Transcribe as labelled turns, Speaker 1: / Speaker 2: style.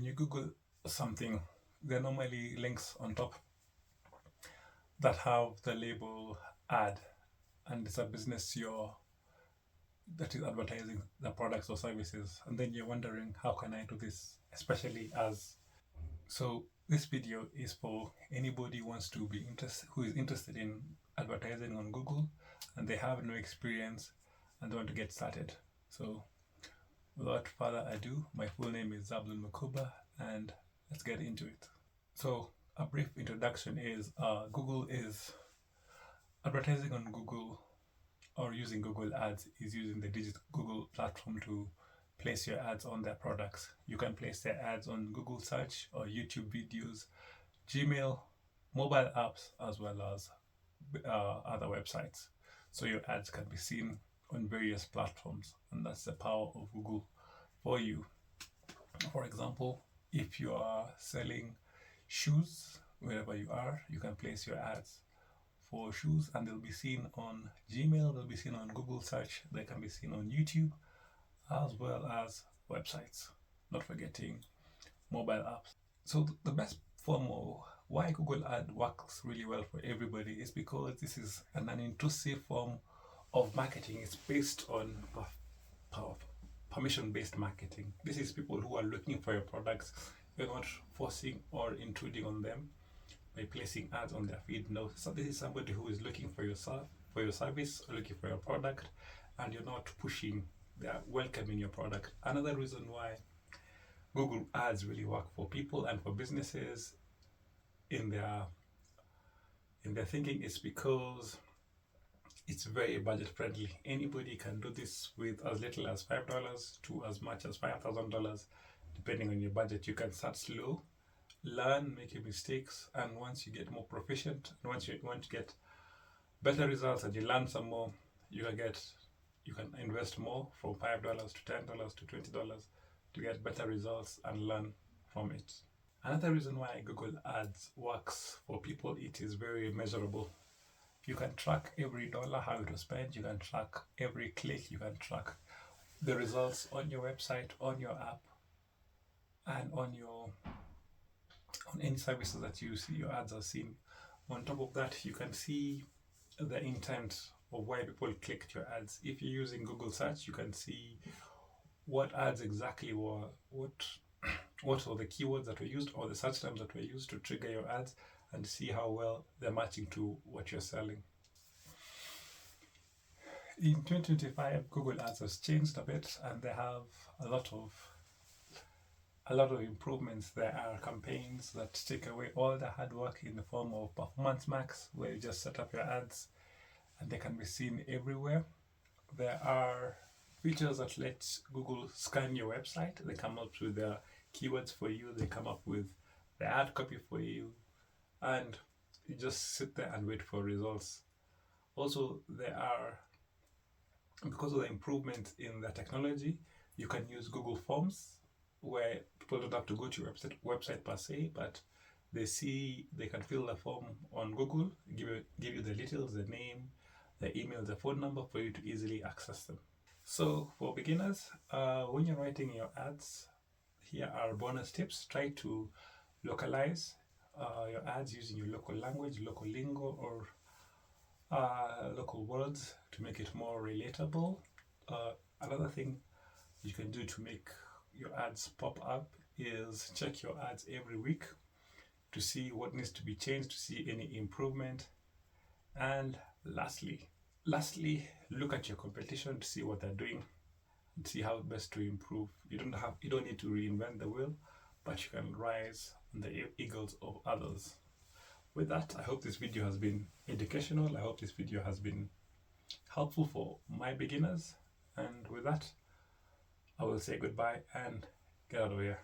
Speaker 1: you Google something, there are normally links on top that have the label ad, and it's a business that is advertising the products or services, and then you're wondering, how can I do this, especially as so this video is for anybody who is interested in advertising on Google and they have no experience and they want to get started. So without further ado, my full name is Zablon Makuba, and let's get into it. So a brief introduction is advertising on Google or using Google Ads is using the digital Google platform to place your ads on their products. You can place their ads on Google search or YouTube videos, Gmail, mobile apps, as well as other websites. So your ads can be seen on various platforms, and that's the power of Google for you. For example, if you are selling shoes, wherever you are, you can place your ads for shoes and they'll be seen on Gmail, they'll be seen on Google search, they can be seen on YouTube, as well as websites, not forgetting mobile apps. So the best form of why Google Ad works really well for everybody is because this is an unintrusive form of marketing. It's based on permission-based marketing. This is people who are looking for your products. You're not forcing or intruding on them by placing ads on their feed. No, so this is somebody who is looking for your service or looking for your product, and you're not pushing. They are welcoming your product. Another reason why Google Ads really work for people and for businesses in their thinking is because it's very budget friendly. Anybody can do this with as little as $5 to as much as $5,000, depending on your budget. You can start slow, learn, make your mistakes, and once you get more proficient, and once you want to get better results and you learn some more, you can invest more from $5 to $10 to $20 to get better results and learn from it. Another reason why Google Ads works for people, it is very measurable. You can track every dollar, how it was spent, you can track every click, you can track the results on your website, on your app, and on any services that you see your ads are seen. On top of that, you can see the intent of why people clicked your ads. If you're using Google search, you can see what ads exactly were, what were the keywords that were used or the search terms that were used to trigger your ads, and see how well they're matching to what you're selling. In 2025, Google Ads has changed a bit, and they have a lot of improvements. There are campaigns that take away all the hard work in the form of performance max, where you just set up your ads and they can be seen everywhere. There are features that let Google scan your website. They come up with the keywords for you, they come up with the ad copy for you, and you just sit there and wait for results. Also, because of the improvement in the technology, you can use Google Forms, where people don't have to go to your website per se, but they can fill the form on Google, give you the details, the name, the email, the phone number for you to easily access them. So for beginners, when you're writing your ads, here are bonus tips. Try to localize your ads using your local language, local lingo, or local words to make it more relatable. Another thing you can do to make your ads pop up is check your ads every week to see what needs to be changed, to see any improvement. And lastly, look at your competition to see what they're doing and see how best to improve. You don't need to reinvent the wheel, but you can rise on the eagles of others. With that, I hope this video has been educational. I hope this video has been helpful for my beginners. And with that, I will say goodbye and get out of here.